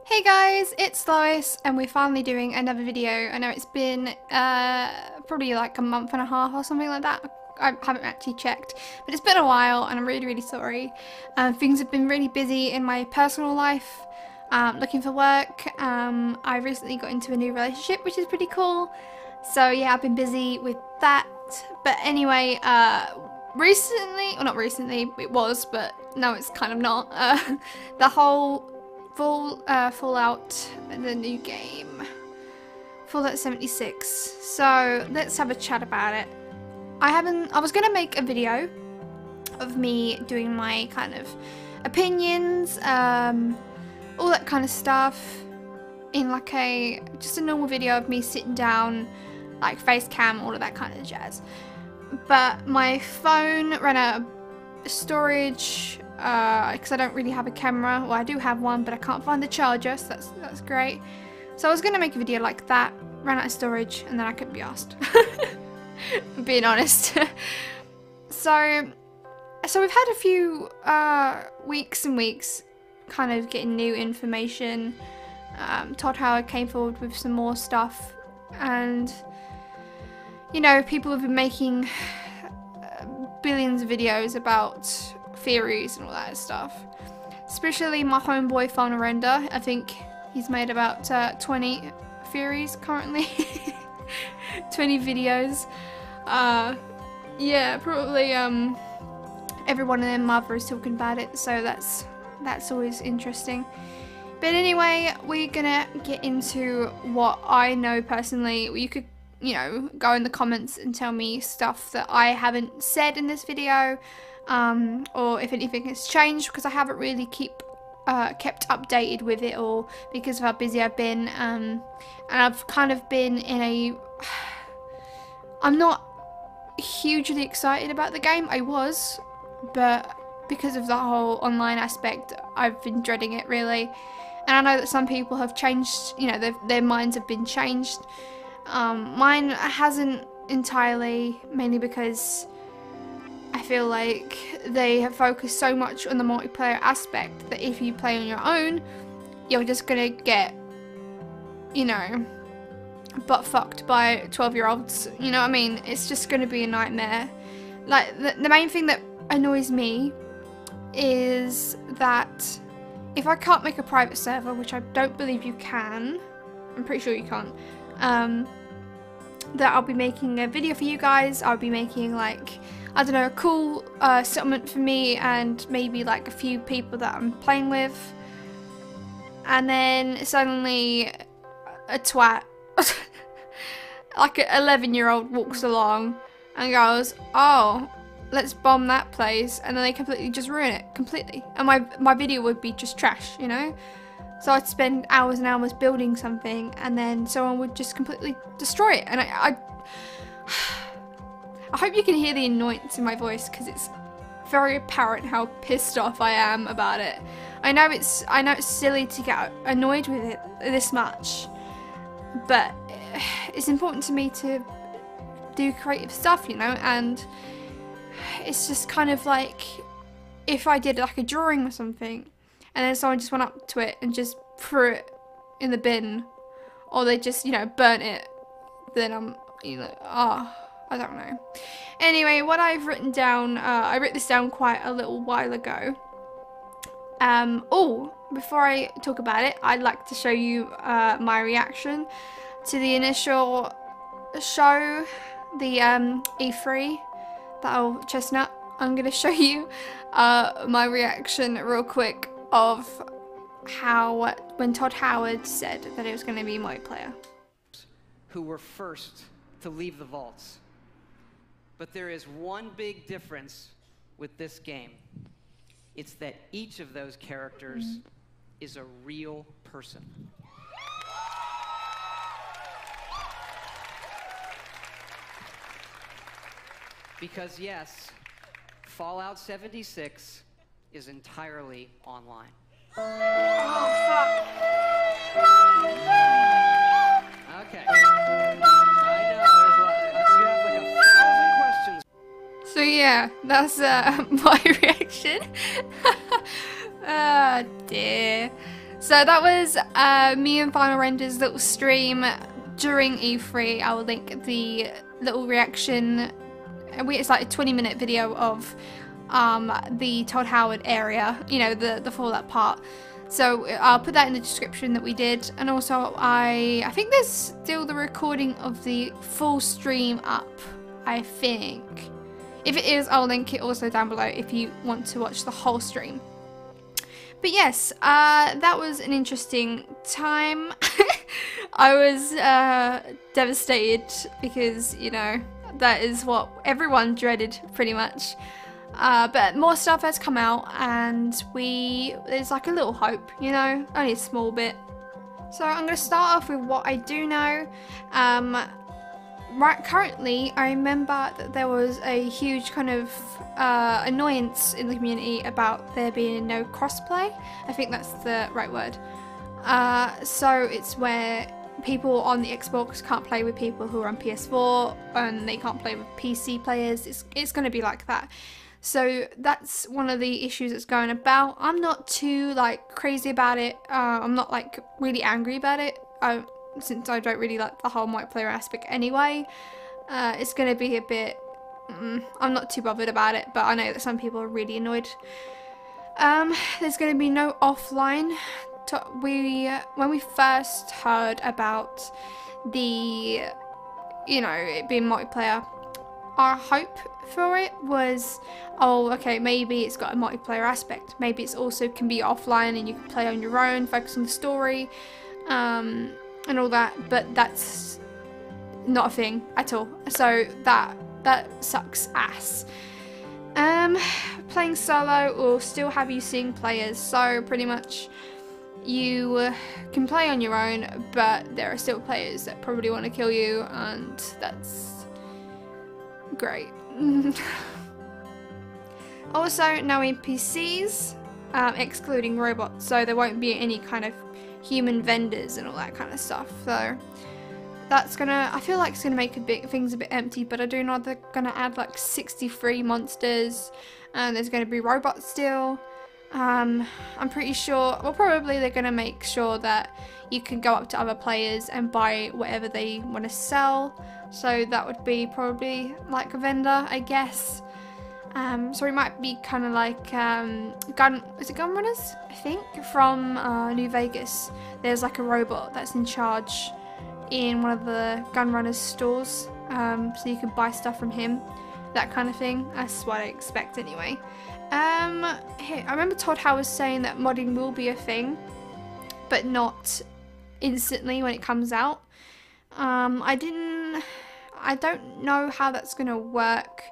Hey guys, it's Lois and we're finally doing another video. I know it's been probably like a month and a half or something like that. I haven't actually checked, but it's been a while and I'm really sorry. Things have been really busy in my personal life, looking for work. I recently got into a new relationship, which is pretty cool. So yeah, I've been busy with that. But anyway, recently, or not recently, it was, but no, it's kind of not. The whole Fallout, the new game, Fallout 76. So let's have a chat about it. I was gonna make a video of me doing my kind of opinions, all that kind of stuff, in like just a normal video of me sitting down, like face cam, all of that kind of jazz. But my phone ran out of storage. Because I don't really have a camera. Well, I do have one, but I can't find the charger, so that's great. So I was gonna make a video like that, ran out of storage, and then I couldn't be asked. Being honest. So we've had a few weeks and weeks kind of getting new information. Todd Howard came forward with some more stuff, and you know, people have been making billions of videos about theories and all that stuff. Especially my homeboy Final Render. I think he's made about 20 theories currently. 20 videos. Yeah, probably every one of their mother is talking about it, so that's always interesting. But anyway, we're gonna get into what I know personally. You could, you know, go in the comments and tell me stuff that I haven't said in this video. Or if anything has changed, because I haven't really kept updated with it all because of how busy I've been, and I've kind of been in a... I'm not hugely excited about the game. I was, but because of the whole online aspect, I've been dreading it really. And I know that some people have changed, you know, their minds have been changed. Mine hasn't entirely, mainly because I feel like they have focused so much on the multiplayer aspect that if you play on your own, you're just gonna get, you know, butt fucked by 12-year-olds. You know what I mean? It's just gonna be a nightmare. Like, the main thing that annoys me is that if I can't make a private server, which I don't believe you can, I'm pretty sure you can't, that I'll be making a video for you guys. I'll be making, like, I don't know, a cool settlement for me and maybe like a few people that I'm playing with, and then suddenly a twat, like an 11-year-old walks along and goes, oh, let's bomb that place, and then they completely just ruin it completely, and my video would be just trash, you know? So I'd spend hours and hours building something, and then someone would just completely destroy it, and I hope you can hear the annoyance in my voice, because it's very apparent how pissed off I am about it. I know it's silly to get annoyed with it this much, but it's important to me to do creative stuff, you know, and it's just kind of like if I did like a drawing or something, and then someone just went up to it and just threw it in the bin, or they just, you know, burnt it, then I'm, you know, I don't know. Anyway, what I've written down, I wrote this down quite a little while ago. Oh, before I talk about it, I'd like to show you my reaction to the initial show, the E3, that old chestnut. I'm going to show you my reaction real quick of how, when Todd Howard said that it was going to be multiplayer. Who were first to leave the vaults. But there is one big difference with this game. It's that each of those characters is a real person. Because yes, Fallout 76 is entirely online. Oh, fuck. Okay. I know, there's a lot. You have like 1,000 questions. So yeah, that's my reaction. Ah, dear. So that was me and Final Render's little stream during E3. I will link the little reaction. It's like a 20-minute video of the Todd Howard area, you know, the Fallout part. So I'll put that in the description that we did, and also I think there's still the recording of the full stream up, I think. If it is, I'll link it also down below if you want to watch the whole stream. But yes, that was an interesting time. I was devastated because, you know, that is what everyone dreaded pretty much. But more stuff has come out, and there's like a little hope, you know, only a small bit. So I'm going to start off with what I do know. Right, currently, I remember that there was a huge kind of annoyance in the community about there being no crossplay. I think that's the right word. So it's where people on the Xbox can't play with people who are on PS4, and they can't play with PC players. It's going to be like that. So that's one of the issues that's going about. I'm not too like crazy about it. I'm not like really angry about it. Since I don't really like the whole multiplayer aspect anyway. It's going to be a bit... I'm not too bothered about it, but I know that some people are really annoyed. There's going to be no offline. When we first heard about the, you know, it being multiplayer, our hope for it was, oh, okay, maybe it's got a multiplayer aspect. Maybe it's also can be offline and you can play on your own, focus on the story, and all that. But that's not a thing at all. So that sucks ass. Playing solo will still have you seeing players. So pretty much you can play on your own, but there are still players that probably want to kill you, and that's great. Also, no NPCs, excluding robots, so there won't be any kind of human vendors and all that kind of stuff. So that's gonna, I feel like it's gonna make things a bit empty, but I do know they're gonna add like 63 monsters, and there's gonna be robots still. I'm pretty sure, well, probably they're gonna make sure that you can go up to other players and buy whatever they want to sell. So that would be probably like a vendor, I guess. So it might be kind of like Gun Runners, I think, from New Vegas. There's like a robot that's in charge in one of the Gun Runners stores, so you can buy stuff from him, that kind of thing. That's what I expect anyway. I remember Todd Howard saying that modding will be a thing, but not instantly when it comes out. I don't know how that's gonna work.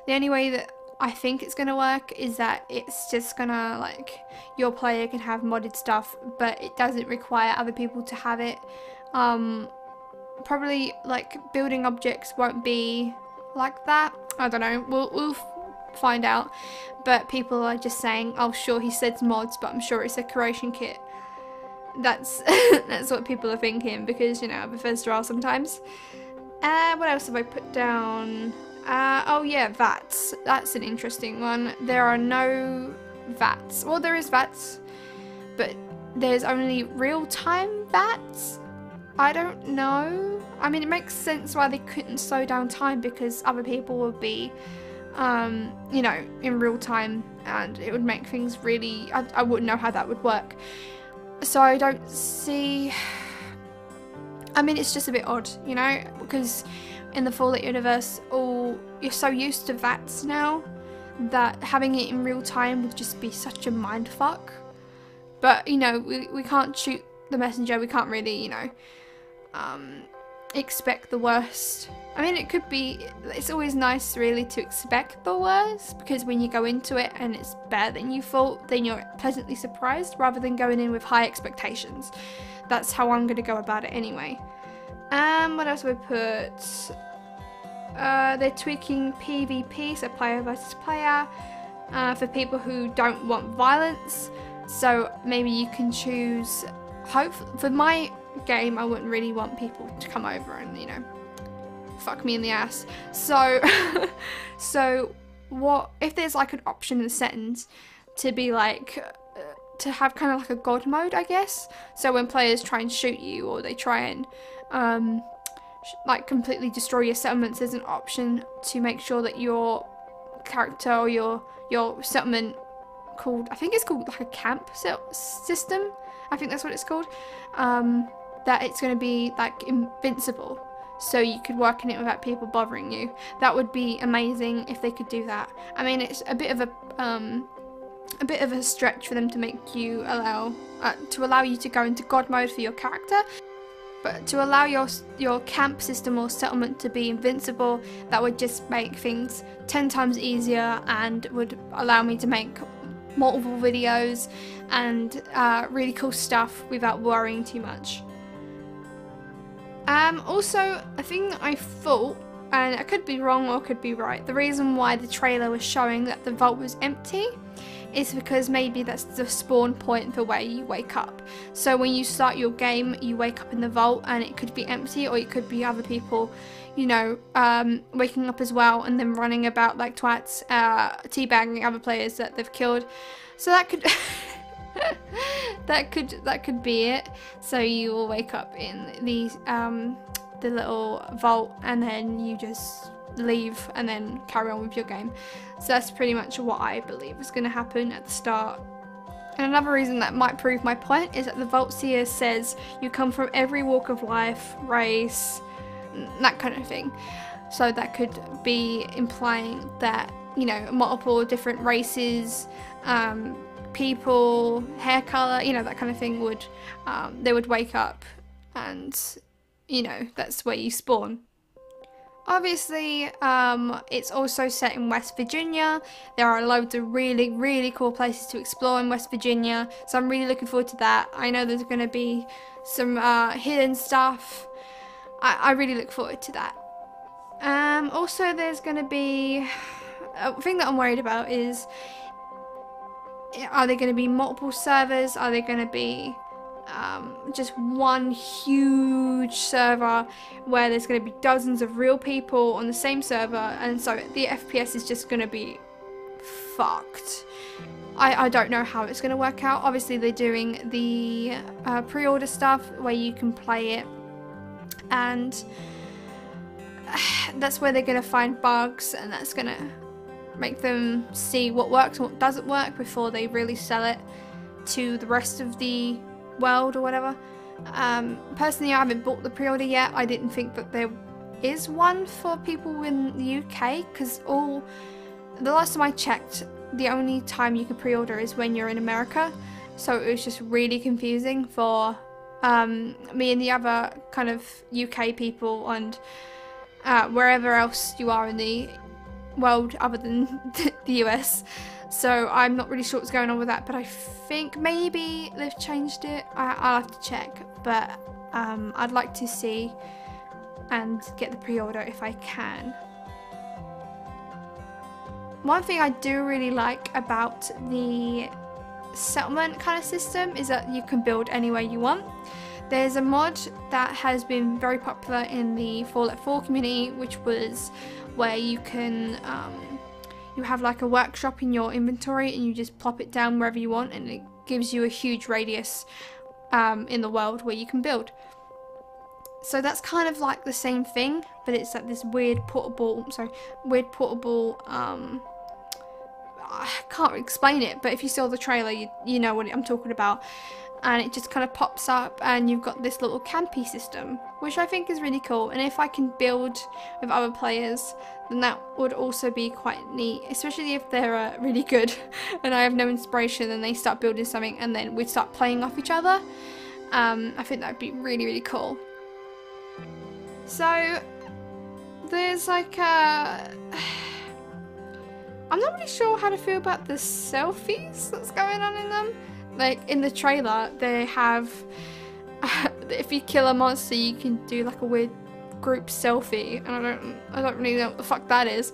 The only way that I think it's gonna work is that it's just gonna, like, your player can have modded stuff, but it doesn't require other people to have it. Probably like building objects won't be like that. I don't know. We'll find out. But people are just saying, "Oh, sure, he says mods, but I'm sure it's a curation kit." That's that's what people are thinking, because, you know, Bethesda are sometimes. What else have I put down? Oh yeah, VATs. That's an interesting one. There are no VATs. Well, there is VATs, but there's only real-time VATs. I don't know. I mean, it makes sense why they couldn't slow down time, because other people would be, you know, in real time, and it would make things really... I wouldn't know how that would work. So I don't see... I mean, it's just a bit odd, you know, because in the Fallout universe, you're so used to VATs now that having it in real time would just be such a mindfuck. But, you know, we can't shoot the messenger. We can't really, you know, expect the worst. I mean, it could be... It's always nice, really, to expect the worst, because when you go into it and it's better than you thought, then you're pleasantly surprised, rather than going in with high expectations. That's how I'm going to go about it anyway. What else have I put? They're tweaking PvP, so player versus player, for people who don't want violence. So maybe you can choose... For my game, I wouldn't really want people to come over and, you know, fuck me in the ass. So, so what if there's like an option in the settings to be like to have kind of like a god mode, I guess. So when players try and shoot you, or they try and like completely destroy your settlements, there's an option to make sure that your character or your settlement, called, I think it's called like a camp system, I think that's what it's called, that it's going to be like invincible, so you could work in it without people bothering you. That would be amazing if they could do that. I mean, it's a bit of a stretch for them to make you allow you to go into god mode for your character, but to allow your camp system or settlement to be invincible, that would just make things 10 times easier and would allow me to make multiple videos and really cool stuff without worrying too much. Also, a thing that I thought, and I could be wrong or could be right, the reason why the trailer was showing that the vault was empty is because maybe that's the spawn point for where you wake up. So when you start your game, you wake up in the vault and it could be empty, or it could be other people, you know, waking up as well and then running about like twats, teabagging other players that they've killed. So that could that could be it. So you will wake up in the little vault and then you just leave and then carry on with your game. So that's pretty much what I believe is going to happen at the start. And another reason that might prove my point is that the Vault Seer says you come from every walk of life, race, that kind of thing. So that could be implying that, you know, multiple different races, people, hair colour, you know, that kind of thing would, they would wake up and, you know, that's where you spawn. Obviously, it's also set in West Virginia. There are loads of really, really cool places to explore in West Virginia, so I'm really looking forward to that. I know there's going to be some hidden stuff. I really look forward to that. Also, there's going to be... a thing that I'm worried about is, are there going to be multiple servers? Are there going to be... just one huge server where there's going to be dozens of real people on the same server, and so the FPS is just going to be fucked. I don't know how it's going to work out. Obviously they're doing the pre-order stuff where you can play it, and that's where they're going to find bugs, and that's going to make them see what works and what doesn't work before they really sell it to the rest of the world or whatever. Personally, I haven't bought the pre-order yet. I didn't think that there is one for people in the UK, because the last time I checked, the only time you can pre-order is when you're in America, so it was just really confusing for me and the other kind of UK people and wherever else you are in the world other than the US. So I'm not really sure what's going on with that, but I think maybe they've changed it. I'll have to check, but I'd like to see and get the pre-order if I can. One thing I do really like about the settlement kind of system is that you can build anywhere you want. There's a mod that has been very popular in the Fallout 4 community, which was where you can you have like a workshop in your inventory and you just plop it down wherever you want, and it gives you a huge radius in the world where you can build. So that's kind of like the same thing, but it's like this weird portable, I can't explain it, but if you saw the trailer you know what I'm talking about. And it just kind of pops up and you've got this little campy system, which I think is really cool, and if I can build with other players then that would also be quite neat, especially if they're really good and I have no inspiration and they start building something and then we start playing off each other. I think that would be really, really cool. So there's like I'm not really sure how to feel about the selfies that's going on in them. Like in the trailer they have if you kill a monster you can do like a weird group selfie, and I don't really know what the fuck that is.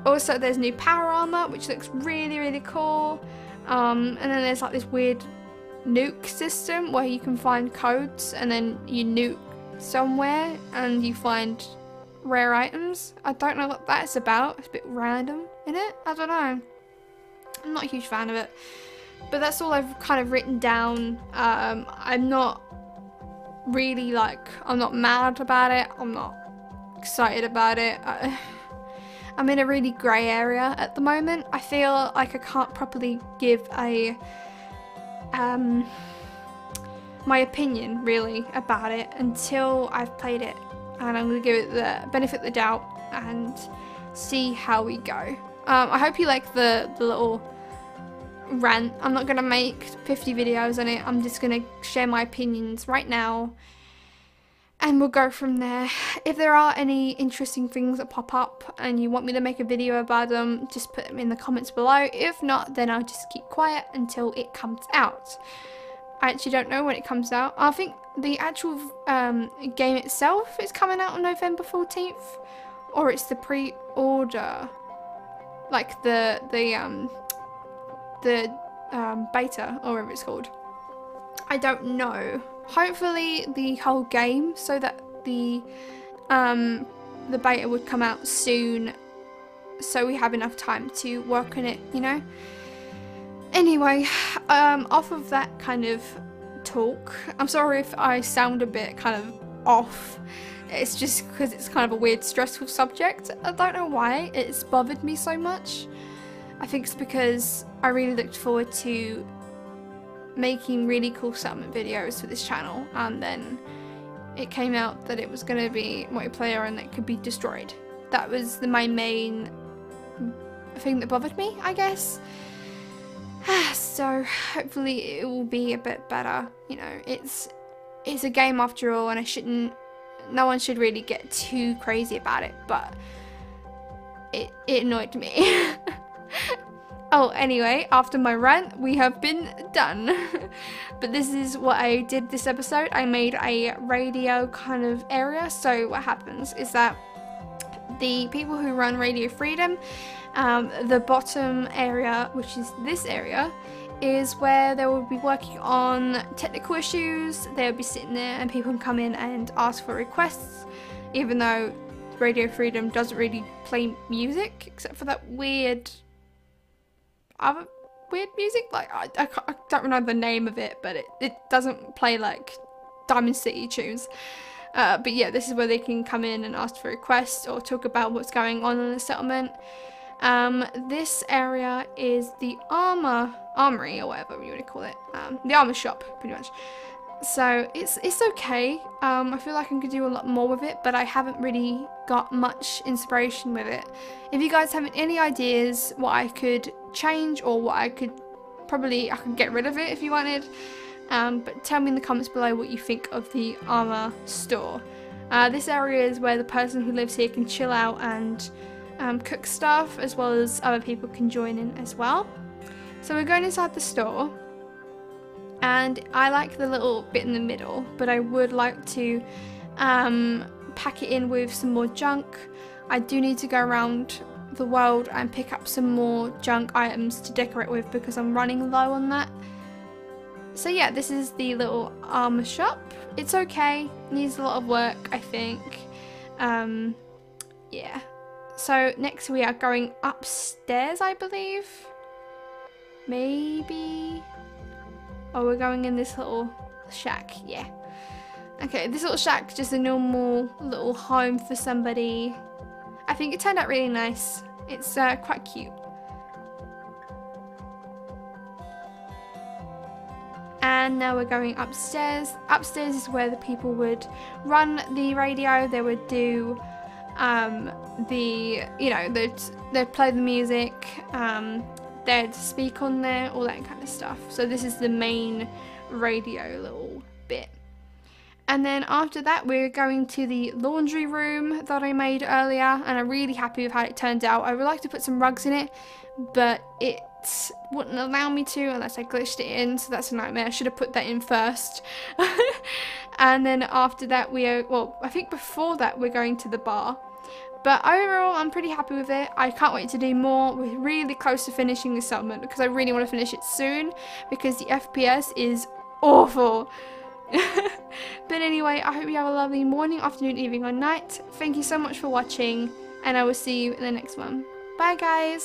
Also there's new power armor which looks really, really cool, and then there's like this weird nuke system where you can find codes and then you nuke somewhere and you find rare items. I don't know what that's about. It's a bit random, isn't it? I don't know. I'm not a huge fan of it. but that's all I've kind of written down. I'm not really like, I'm not mad about it, I'm not excited about it. I'm in a really grey area at the moment. I feel like I can't properly give a my opinion really about it until I've played it, and I'm gonna give it the benefit of the doubt and see how we go. I hope you like the little rant. I'm not gonna make 50 videos on it. I'm just gonna share my opinions right now, and we'll go from there. If there are any interesting things that pop up and you want me to make a video about them, just put them in the comments below. If not, then I'll just keep quiet until it comes out. I actually don't know when it comes out. I think the actual game itself is coming out on November 14th, or it's the pre-order, like the beta, or whatever it's called. I don't know. Hopefully the whole game, so that the beta would come out soon, so we have enough time to work on it, you know. Anyway, off of that kind of talk, I'm sorry if I sound a bit kind of off. It's just because it's kind of a weird, stressful subject. I don't know why it's bothered me so much. I think it's because I really looked forward to making really cool settlement videos for this channel, and then it came out that it was going to be multiplayer and that could be destroyed. That was my main thing that bothered me, I guess. So hopefully it will be a bit better. You know, it's a game after all, and no one should really get too crazy about it, but it annoyed me. Oh, anyway, after my rant, we have been done. But this is what I did this episode. I made a radio kind of area. So what happens is that the people who run Radio Freedom, the bottom area, which is this area, is where they will be working on technical issues. They'll be sitting there and people can come in and ask for requests, even though Radio Freedom doesn't really play music, except for that weird music, like I don't know the name of it, but it doesn't play like Diamond City tunes. But yeah, this is where they can come in and ask for requests or talk about what's going on in the settlement. This area is the armory, or whatever you would call it, the armor shop, pretty much. So it's okay. I feel like I could do a lot more with it, but I haven't really got much inspiration with it. If you guys have any ideas what I could change, or what I could get rid of it if you wanted, but tell me in the comments below what you think of the armor store. This area is where the person who lives here can chill out and cook stuff, as well as other people can join in as well. So we're going inside the store. And I like the little bit in the middle, but I would like to pack it in with some more junk. I do need to go around the world and pick up some more junk items to decorate with, because I'm running low on that. So yeah, this is the little armor shop. It's okay, needs a lot of work, I think. Yeah. So next we are going upstairs, I believe. Maybe. Oh, we're going in this little shack, yeah. Okay, this little shack, just a normal little home for somebody. I think it turned out really nice. It's quite cute. And now we're going upstairs. Upstairs is where the people would run the radio. They would do they'd play the music. They'd speak on there, all that kind of stuff. So this is the main radio little bit. And then after that, we're going to the laundry room that I made earlier, and I'm really happy with how it turned out. I would like to put some rugs in it, but it wouldn't allow me to unless I glitched it in, so that's a nightmare. I should have put that in first. And then after that, I think before that, we're going to the bar. But overall, I'm pretty happy with it. I can't wait to do more. We're really close to finishing this settlement, because I really want to finish it soon, because the FPS is awful. But anyway, I hope you have a lovely morning, afternoon, evening, or night. Thank you so much for watching, and I will see you in the next one. Bye, guys.